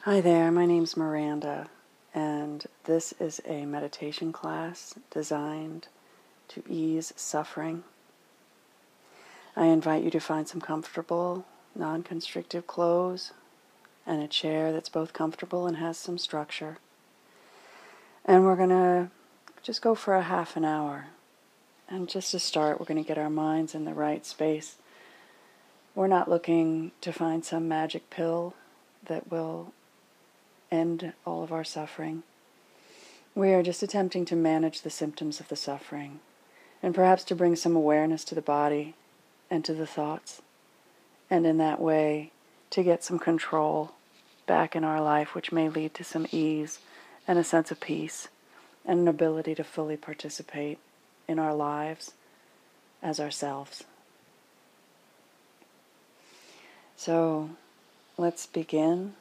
Hi there, my name's Miranda, and this is a meditation class designed to ease suffering. I invite you to find some comfortable, non-constrictive clothes and a chair that's both comfortable and has some structure. And we're going to just go for a half an hour. And just to start, we're going to get our minds in the right space. We're not looking to find some magic pill that will end all of our suffering. We are just attempting to manage the symptoms of the suffering, and perhaps to bring some awareness to the body and to the thoughts, and in that way to get some control back in our life, which may lead to some ease and a sense of peace and an ability to fully participate in our lives as ourselves. So let's begin.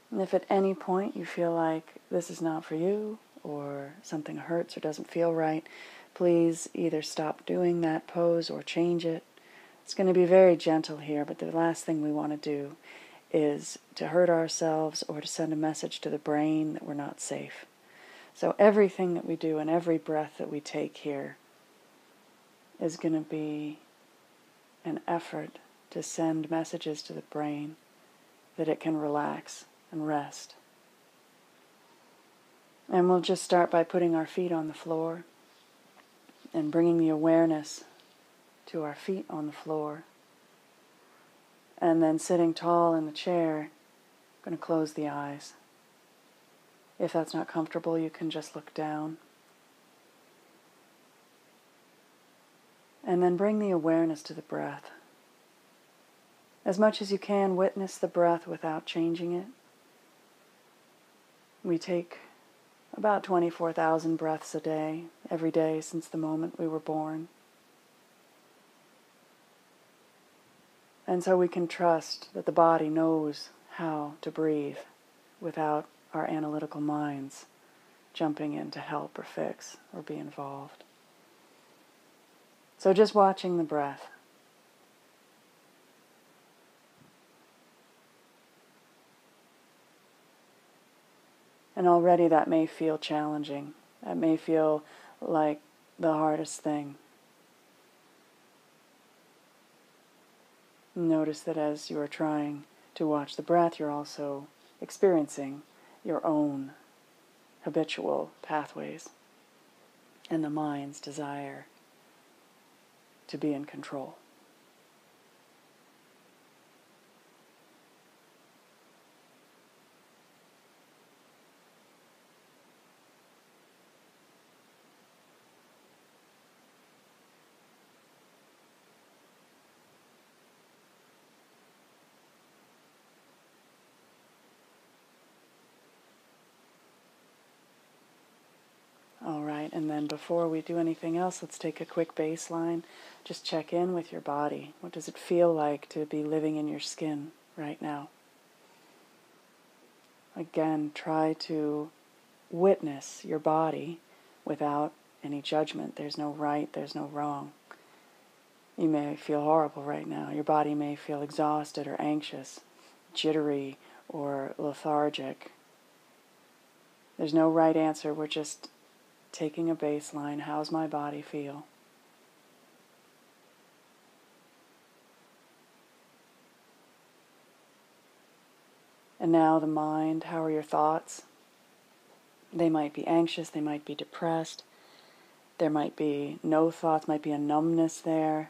And if at any point you feel like this is not for you, or something hurts or doesn't feel right, please either stop doing that pose or change it. It's going to be very gentle here, but the last thing we want to do is to hurt ourselves or to send a message to the brain that we're not safe. So everything that we do and every breath that we take here is going to be an effort to send messages to the brain that it can relax and rest. And we'll just start by putting our feet on the floor and bringing the awareness to our feet on the floor. And then sitting tall in the chair, I'm going to close the eyes. If that's not comfortable, you can just look down. And then bring the awareness to the breath. As much as you can, witness the breath without changing it. We take about 24,000 breaths a day, every day since the moment we were born. And so we can trust that the body knows how to breathe without our analytical minds jumping in to help or fix or be involved. So just watching the breath. And already that may feel challenging. That may feel like the hardest thing. Notice that as you are trying to watch the breath, you're also experiencing your own habitual pathways and the mind's desire to be in control. All right, and then before we do anything else, let's take a quick baseline. Just check in with your body. What does it feel like to be living in your skin right now? Again, try to witness your body without any judgment. There's no right, there's no wrong. You may feel horrible right now. Your body may feel exhausted or anxious, jittery or lethargic. There's no right answer. We're just taking a baseline. How's my body feel? And now the mind, how are your thoughts? They might be anxious, they might be depressed, there might be no thoughts, might be a numbness there.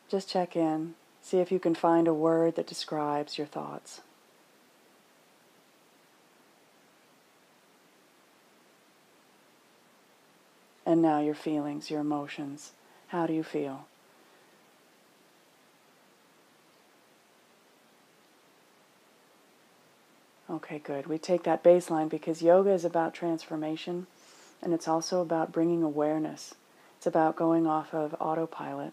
Just check in. See if you can find a word that describes your thoughts. And now your feelings, your emotions. How do you feel? Okay, good. We take that baseline because yoga is about transformation, and it's also about bringing awareness. It's about going off of autopilot.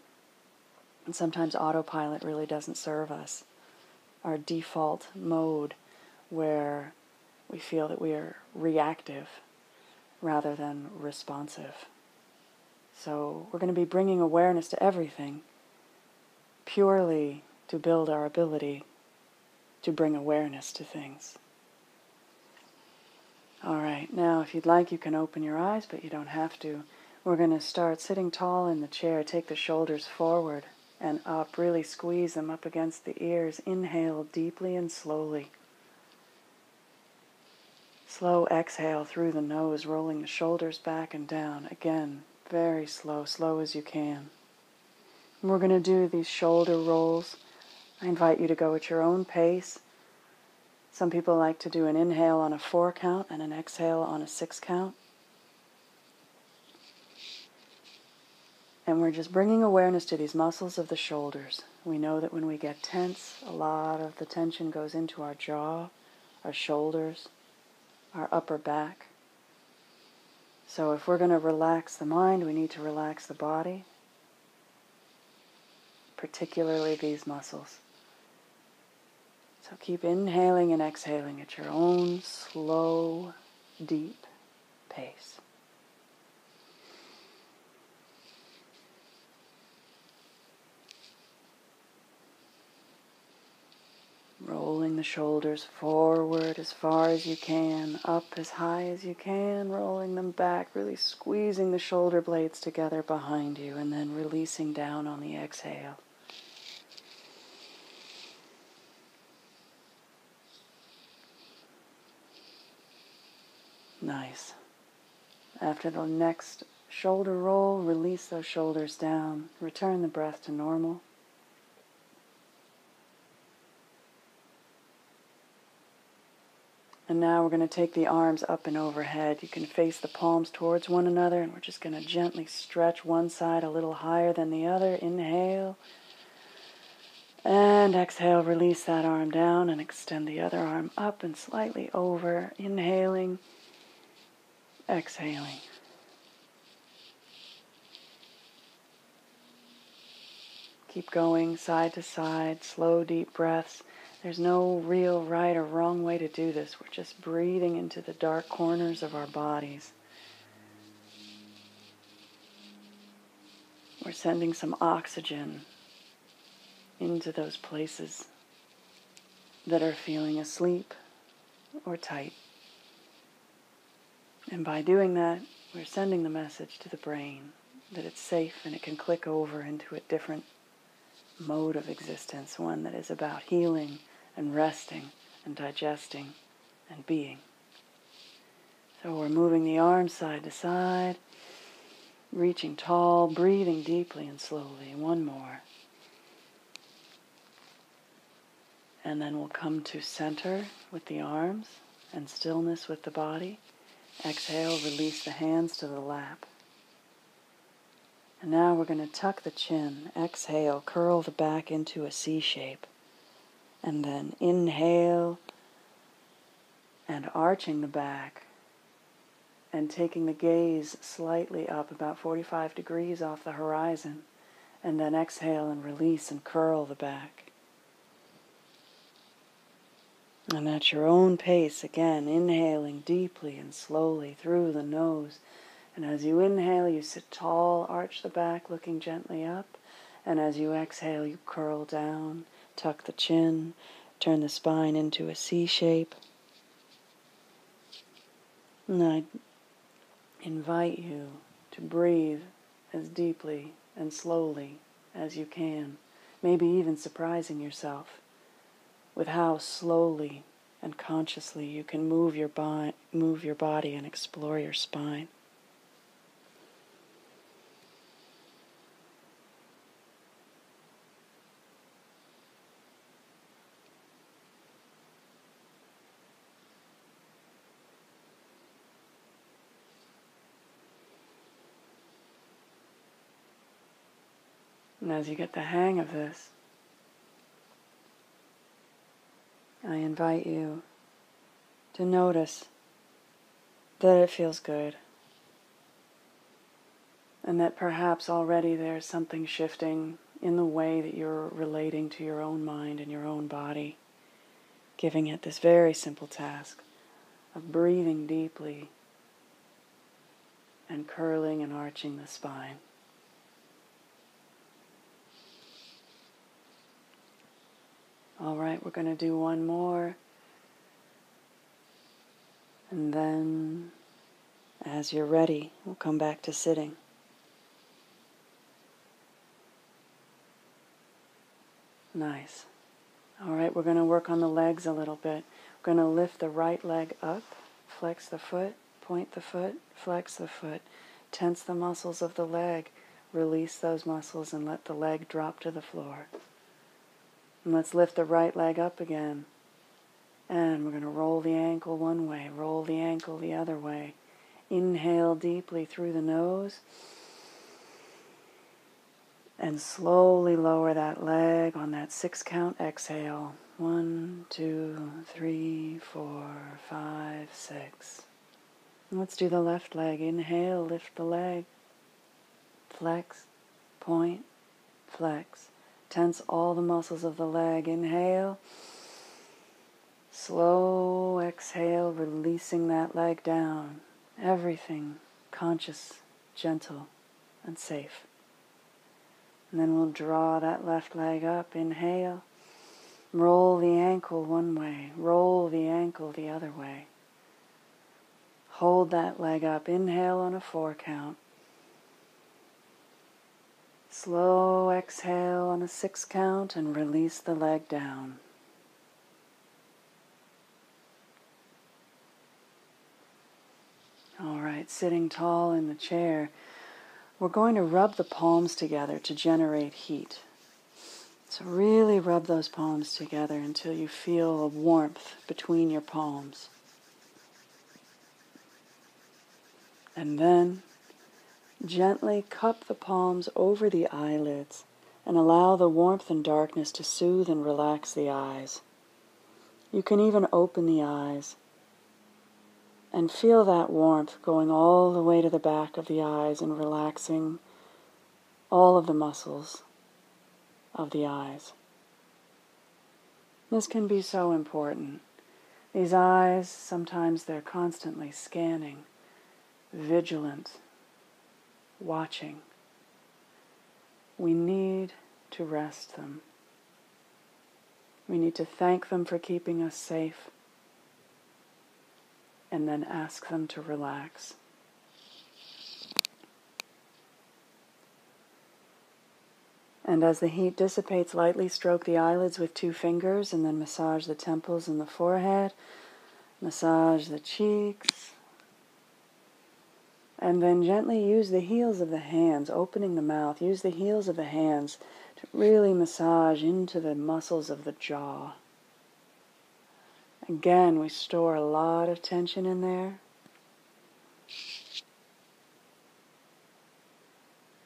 And sometimes autopilot really doesn't serve us. Our default mode where we feel that we are reactive rather than responsive. So we're going to be bringing awareness to everything purely to build our ability to bring awareness to things. All right, now if you'd like, you can open your eyes, but you don't have to. We're going to start sitting tall in the chair. Take the shoulders forward and up. Really squeeze them up against the ears. Inhale deeply and slowly. Slow exhale through the nose, rolling the shoulders back and down. Again, very slow, slow as you can. And we're going to do these shoulder rolls. I invite you to go at your own pace. Some people like to do an inhale on a 4 count and an exhale on a 6 count. And we're just bringing awareness to these muscles of the shoulders. We know that when we get tense, a lot of the tension goes into our jaw, our shoulders, our upper back. So if we're going to relax the mind, we need to relax the body, particularly these muscles. So keep inhaling and exhaling at your own slow, deep pace. Rolling the shoulders forward as far as you can, up as high as you can, rolling them back, really squeezing the shoulder blades together behind you, and then releasing down on the exhale. Nice. After the next shoulder roll, release those shoulders down, return the breath to normal. And now we're going to take the arms up and overhead. You can face the palms towards one another, and we're just going to gently stretch one side a little higher than the other. Inhale. And exhale, release that arm down and extend the other arm up and slightly over. Inhaling, exhaling. Keep going side to side, slow, deep breaths. There's no real right or wrong way to do this. We're just breathing into the dark corners of our bodies. We're sending some oxygen into those places that are feeling asleep or tight. And by doing that, we're sending the message to the brain that it's safe and it can click over into a different mode of existence, one that is about healing and resting and digesting and being. So we're moving the arms side to side, reaching tall, breathing deeply and slowly. One more. And then we'll come to center with the arms and stillness with the body. Exhale, release the hands to the lap. And now we're going to tuck the chin. Exhale, curl the back into a C shape. And then inhale and arching the back and taking the gaze slightly up about 45 degrees off the horizon. And then exhale and release and curl the back. And at your own pace, again, inhaling deeply and slowly through the nose. And as you inhale, you sit tall, arch the back, looking gently up. And as you exhale, you curl down, tuck the chin, turn the spine into a C shape. And I invite you to breathe as deeply and slowly as you can, maybe even surprising yourself with how slowly and consciously you can move your body and explore your spine. And as you get the hang of this, I invite you to notice that it feels good, and that perhaps already there's something shifting in the way that you're relating to your own mind and your own body, giving it this very simple task of breathing deeply and curling and arching the spine. All right, we're going to do one more. And then, as you're ready, we'll come back to sitting. Nice. All right, we're going to work on the legs a little bit. We're going to lift the right leg up, flex the foot, point the foot, flex the foot, tense the muscles of the leg, release those muscles and let the leg drop to the floor. And let's lift the right leg up again. And we're going to roll the ankle one way, roll the ankle the other way. Inhale deeply through the nose. And slowly lower that leg on that 6 count exhale. 1, 2, 3, 4, 5, 6. And let's do the left leg. Inhale, lift the leg. Flex, point, flex. Tense all the muscles of the leg. Inhale. Slow exhale, releasing that leg down. Everything conscious, gentle, and safe. And then we'll draw that left leg up. Inhale. Roll the ankle one way. Roll the ankle the other way. Hold that leg up. Inhale on a 4 count. Slow exhale on a 6 count and release the leg down. All right, sitting tall in the chair. We're going to rub the palms together to generate heat. So really rub those palms together until you feel a warmth between your palms. And then gently cup the palms over the eyelids and allow the warmth and darkness to soothe and relax the eyes. You can even open the eyes and feel that warmth going all the way to the back of the eyes and relaxing all of the muscles of the eyes. This can be so important. These eyes, sometimes they're constantly scanning, vigilant, watching. We need to rest them. We need to thank them for keeping us safe, and then ask them to relax. And as the heat dissipates, lightly stroke the eyelids with 2 fingers, and then massage the temples and the forehead, massage the cheeks, and then gently use the heels of the hands, opening the mouth, use the heels of the hands to really massage into the muscles of the jaw. Again, we store a lot of tension in there.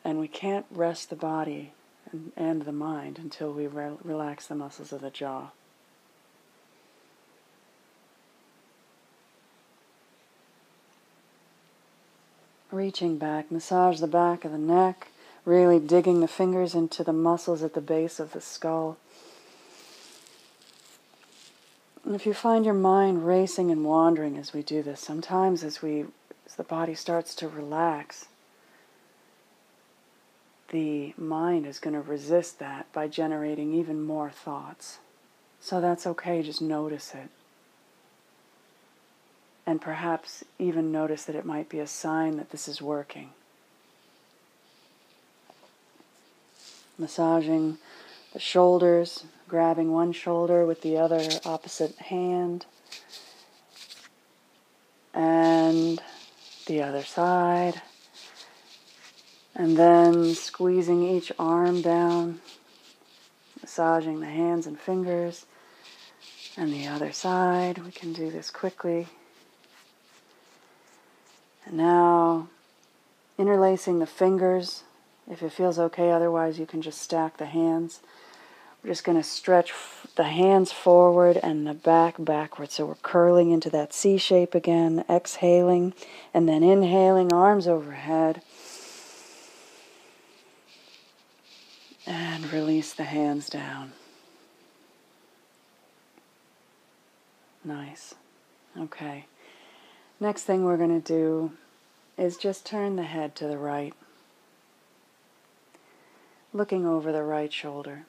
And we can't rest the body and the mind until we relax the muscles of the jaw. Reaching back, massage the back of the neck, really digging the fingers into the muscles at the base of the skull. And if you find your mind racing and wandering as we do this, sometimes as the body starts to relax, the mind is going to resist that by generating even more thoughts. So that's okay, just notice it. And perhaps even notice that it might be a sign that this is working. Massaging the shoulders, grabbing one shoulder with the other opposite hand, and the other side, and then squeezing each arm down, massaging the hands and fingers, and the other side. We can do this quickly. And now, interlacing the fingers, if it feels okay, otherwise you can just stack the hands. We're just going to stretch the hands forward and the back backwards. So we're curling into that C shape again, exhaling, and then inhaling, arms overhead. And release the hands down. Nice. Okay. Next thing we're going to do is just turn the head to the right, looking over the right shoulder.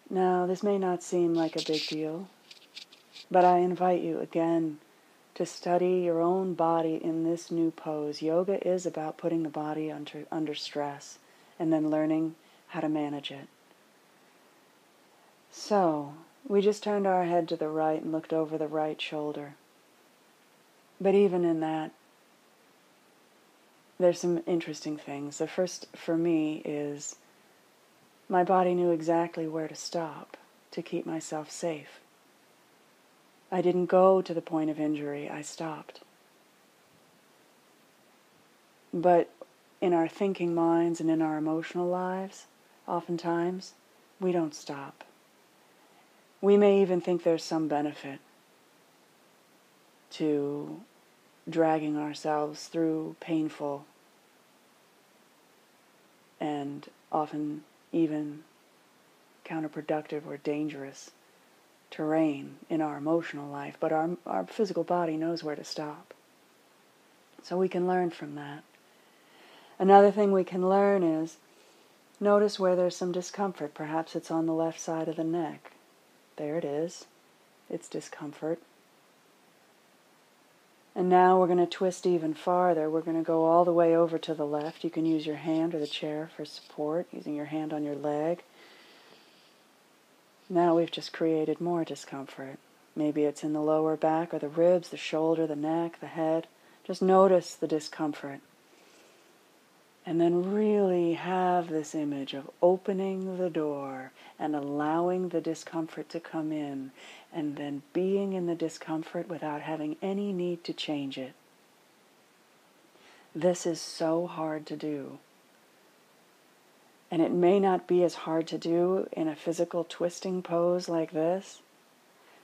Now, this may not seem like a big deal, but I invite you again to study your own body in this new pose. Yoga is about putting the body under stress and then learning how to manage it. So, we just turned our head to the right and looked over the right shoulder. But even in that, there's some interesting things. The first for me is my body knew exactly where to stop to keep myself safe. I didn't go to the point of injury, I stopped. But in our thinking minds and in our emotional lives, oftentimes, we don't stop. We may even think there's some benefit to dragging ourselves through painful and often even counterproductive or dangerous terrain in our emotional life, but our physical body knows where to stop. So we can learn from that. Another thing we can learn is notice where there's some discomfort. Perhaps it's on the left side of the neck. There it is. It's discomfort. And now we're going to twist even farther. We're going to go all the way over to the left. You can use your hand or the chair for support, using your hand on your leg. Now we've just created more discomfort. Maybe it's in the lower back or the ribs, the shoulder, the neck, the head. Just notice the discomfort. And then really have this image of opening the door and allowing the discomfort to come in, and then being in the discomfort without having any need to change it. This is so hard to do. And it may not be as hard to do in a physical twisting pose like this,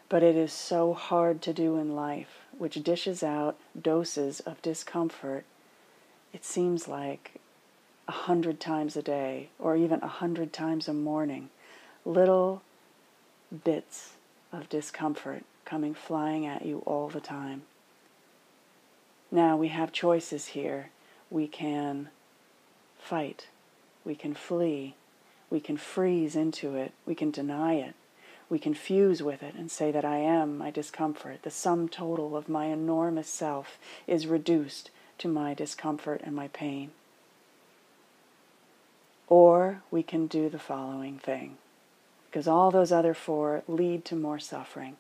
but it is so hard to do in life, which dishes out doses of discomfort. It seems like 100 times a day, or even 100 times a morning, little bits of discomfort coming flying at you all the time. Now we have choices here. We can fight. We can flee. We can freeze into it. We can deny it. We can fuse with it and say that I am my discomfort. The sum total of my enormous self is reduced to my discomfort and my pain. Or we can do the following thing, because all those other four lead to more suffering.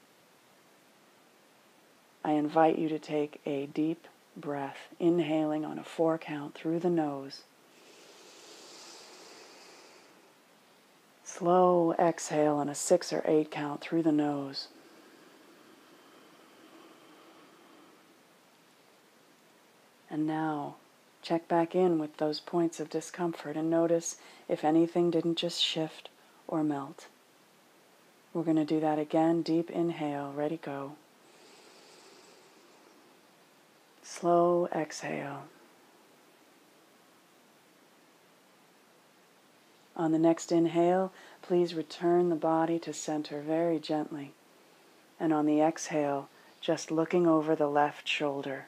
I invite you to take a deep breath, inhaling on a 4 count through the nose. Slow exhale on a 6 or 8 count through the nose. And now, check back in with those points of discomfort and notice if anything didn't just shift or melt. We're going to do that again. Deep inhale, ready, go. Slow exhale. On the next inhale, please return the body to center very gently. And on the exhale, just looking over the left shoulder.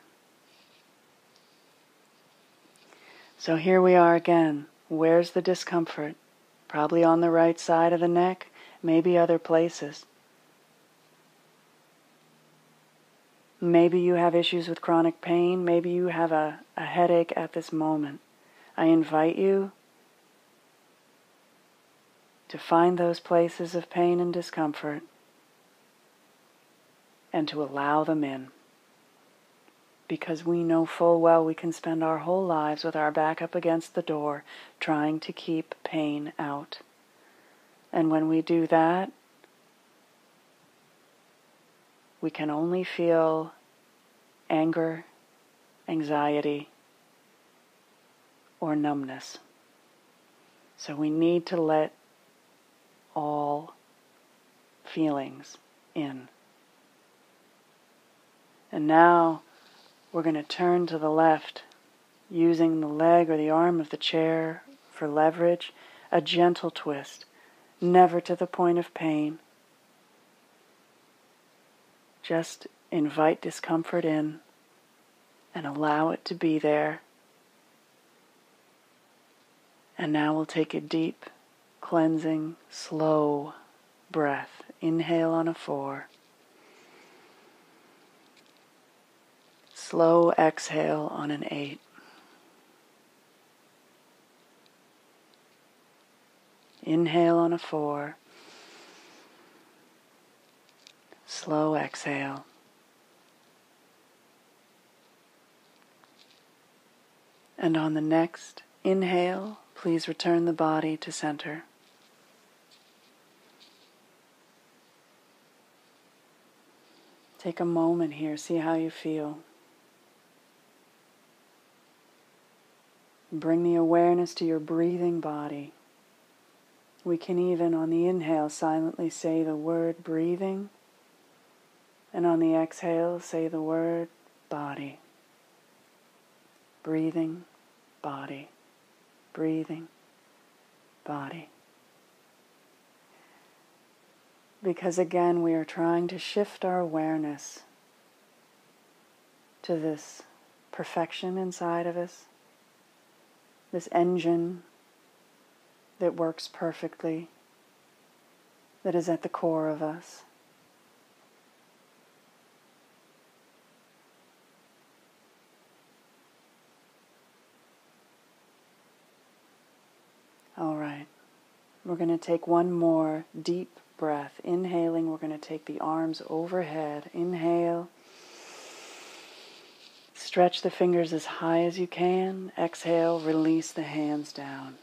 So here we are again. Where's the discomfort? Probably on the right side of the neck, maybe other places. Maybe you have issues with chronic pain. Maybe you have a headache at this moment. I invite you to find those places of pain and discomfort and to allow them in. Because we know full well we can spend our whole lives with our back up against the door trying to keep pain out. And when we do that, we can only feel anger, anxiety, or numbness. So we need to let all feelings in. And now we're going to turn to the left, using the leg or the arm of the chair for leverage, a gentle twist, never to the point of pain. Just invite discomfort in and allow it to be there. And now we'll take a deep, cleansing, slow breath. Inhale on a 4. Slow exhale on an 8. Inhale on a 4. Slow exhale. And on the next inhale, please return the body to center. Take a moment here, see how you feel. Bring the awareness to your breathing body. We can even, on the inhale, silently say the word breathing, and on the exhale, say the word body. Breathing, body. Breathing, body. Because again, we are trying to shift our awareness to this perfection inside of us, this engine that works perfectly, that is at the core of us. All right, we're going to take one more deep breath. Inhaling, we're going to take the arms overhead. Inhale. Stretch the fingers as high as you can. Exhale, release the hands down.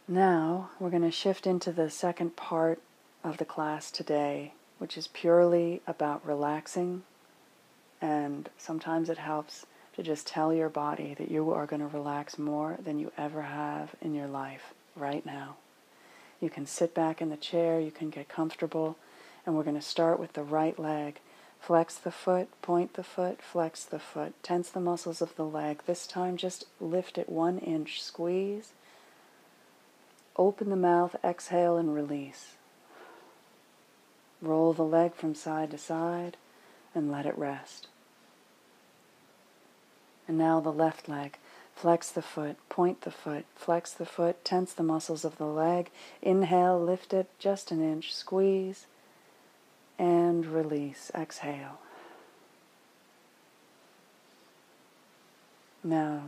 Now, we're going to shift into the second part of the class today, which is purely about relaxing. And sometimes it helps to just tell your body that you are going to relax more than you ever have in your life right now. You can sit back in the chair, you can get comfortable, and we're going to start with the right leg. Flex the foot, point the foot, flex the foot. Tense the muscles of the leg. This time just lift it 1 inch, squeeze. Open the mouth, exhale and release. Roll the leg from side to side and let it rest. And now the left leg. Flex the foot, point the foot, flex the foot, tense the muscles of the leg. Inhale, lift it just 1 inch, squeeze, and release. Exhale. Now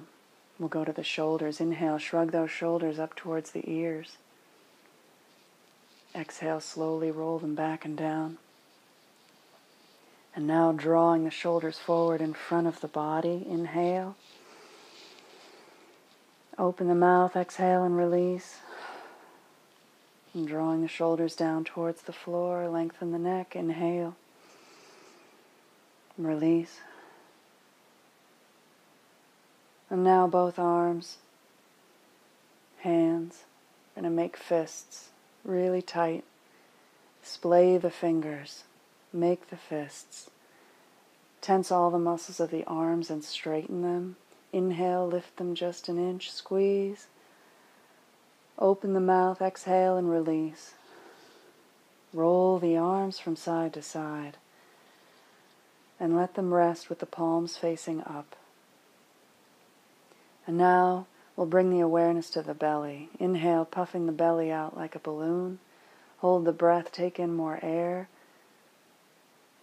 we'll go to the shoulders. Inhale, shrug those shoulders up towards the ears. Exhale, slowly roll them back and down. And now drawing the shoulders forward in front of the body. Inhale. Open the mouth, exhale and release. And drawing the shoulders down towards the floor, lengthen the neck. Inhale. Release. And now both arms, hands, going to make fists really tight. Splay the fingers. Make the fists. Tense all the muscles of the arms and straighten them. Inhale, lift them just 1 inch, squeeze. Open the mouth, exhale and release. Roll the arms from side to side. And let them rest with the palms facing up. And now we'll bring the awareness to the belly. Inhale, puffing the belly out like a balloon. Hold the breath, take in more air.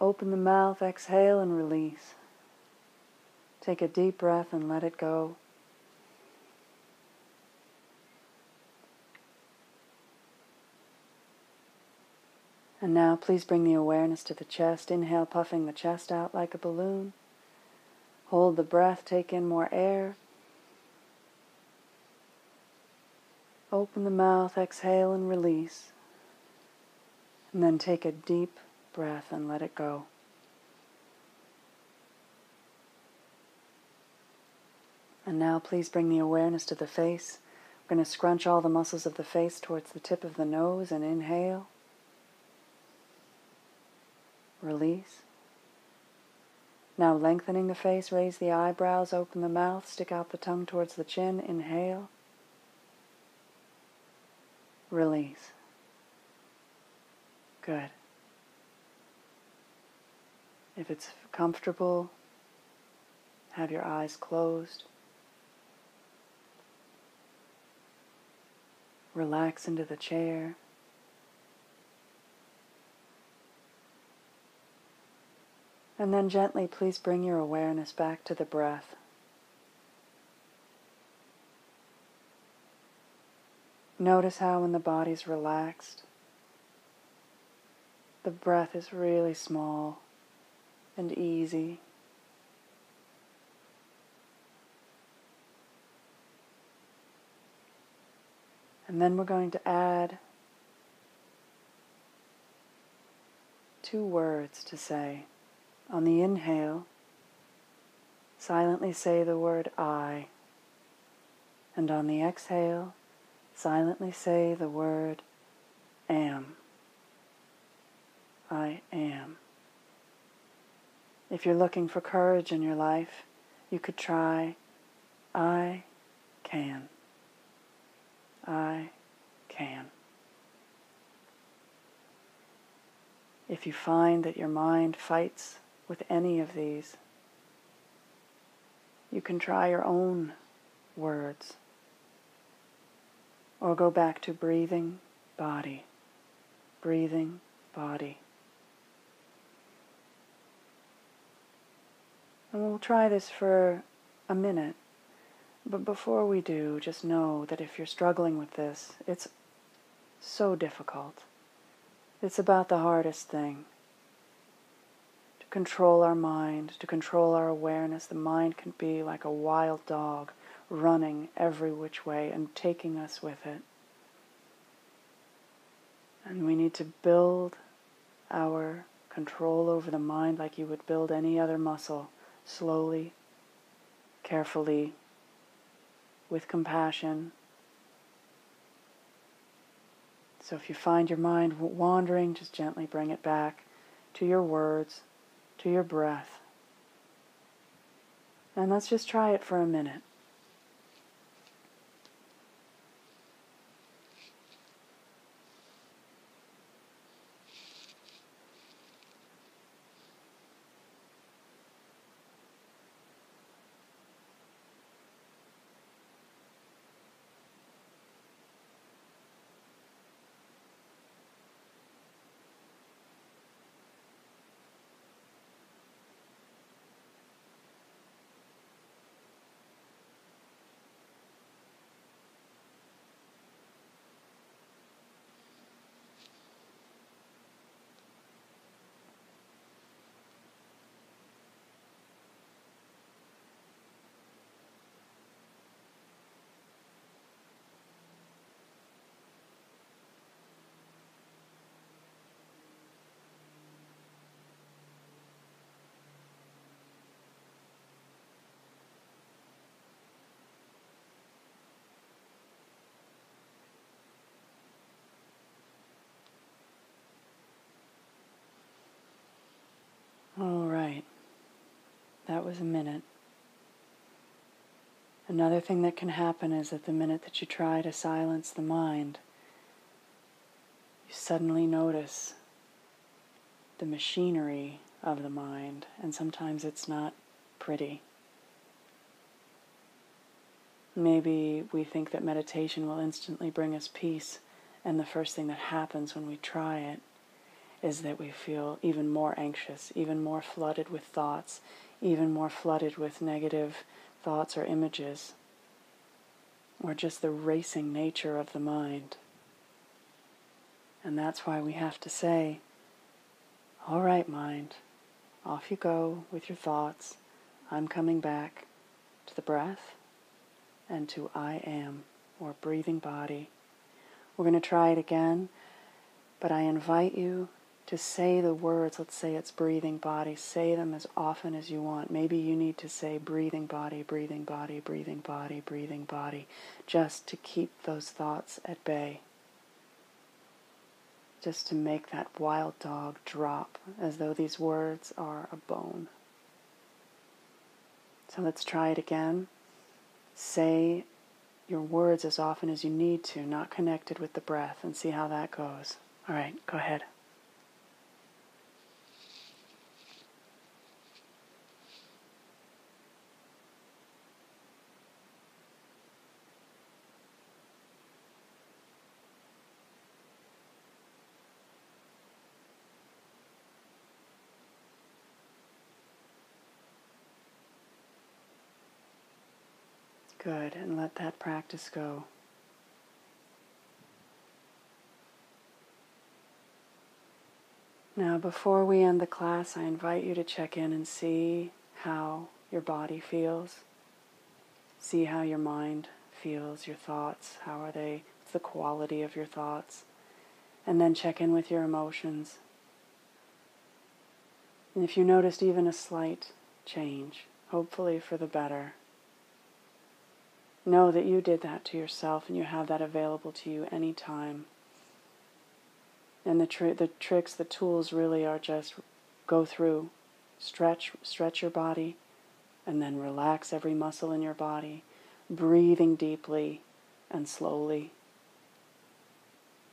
Open the mouth, exhale and release. Take a deep breath and let it go. And now please bring the awareness to the chest. Inhale, puffing the chest out like a balloon. Hold the breath, take in more air. Open the mouth, exhale and release. And then take a deep breath and let it go. And now please bring the awareness to the face. We're going to scrunch all the muscles of the face towards the tip of the nose and inhale. Release. Now lengthening the face, raise the eyebrows, open the mouth, stick out the tongue towards the chin. Inhale. Release. Good. If it's comfortable, have your eyes closed. relax into the chair. And then gently, please bring your awareness back to the breath. Notice how when the body's relaxed, the breath is really small and easy. And then we're going to add 2 words to say. On the inhale, silently say the word I. And on the exhale, silently say the word am. I am. If you're looking for courage in your life, you could try I can. I can. If you find that your mind fights with any of these, you can try your own words, or go back to breathing body, breathing body. And we'll try this for a minute, but before we do, just know that if you're struggling with this, it's so difficult. It's about the hardest thing. To control our mind, to control our awareness. The mind can be like a wild dog, running every which way and taking us with it. And we need to build our control over the mind like you would build any other muscle, slowly, carefully, with compassion. So if you find your mind wandering, just gently bring it back to your words, to your breath. And let's just try it for a minute. All right. That was a minute. Another thing that can happen is that the minute that you try to silence the mind, you suddenly notice the machinery of the mind, and sometimes it's not pretty. Maybe we think that meditation will instantly bring us peace, and the first thing that happens when we try it is that we feel even more anxious, even more flooded with thoughts, even more flooded with negative thoughts or images, or just the racing nature of the mind. And that's why we have to say, all right, mind, off you go with your thoughts. I'm coming back to the breath and to I am, or breathing body. We're going to try it again, but I invite you to say the words. Let's say it's breathing body. Say them as often as you want. Maybe you need to say breathing body, breathing body, breathing body, breathing body, just to keep those thoughts at bay. Just to make that wild dog drop, as though these words are a bone. So let's try it again. Say your words as often as you need to, not connected with the breath, and see how that goes. All right, go ahead. Good, and let that practice go. Now, before we end the class, I invite you to check in and see how your body feels. See how your mind feels, your thoughts, how are they, what's the quality of your thoughts. And then check in with your emotions. And if you noticed even a slight change, hopefully for the better, know that you did that to yourself and you have that available to you anytime. And the tricks, the tools really are just go through, stretch your body, and then relax every muscle in your body, breathing deeply and slowly.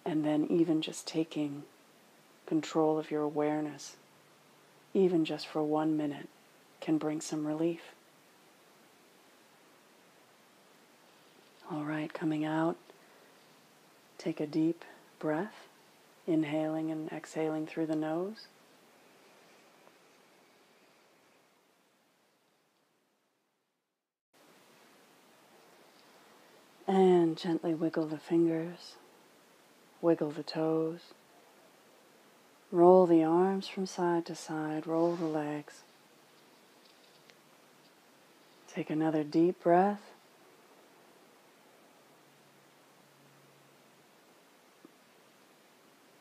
And then even just taking control of your awareness, even just for 1 minute, can bring some relief. All right, coming out, take a deep breath, inhaling and exhaling through the nose. And gently wiggle the fingers, wiggle the toes, roll the arms from side to side, roll the legs. Take another deep breath.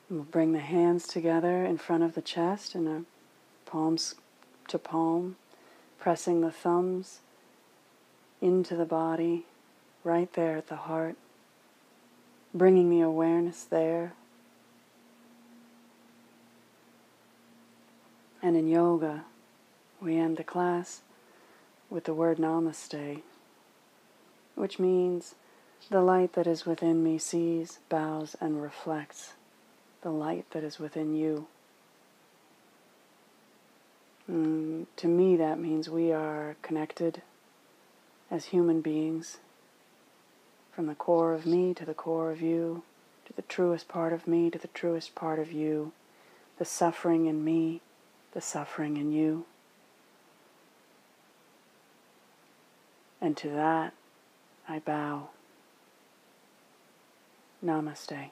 We'll bring the hands together in front of the chest in a palms to palm, pressing the thumbs into the body, right there at the heart, bringing the awareness there. And in yoga, we end the class with the word namaste, which means the light that is within me sees, bows, and reflects the light that is within you. To me, that means we are connected as human beings, from the core of me to the core of you, to the truest part of me to the truest part of you, the suffering in me, the suffering in you. And to that, I bow. Namaste.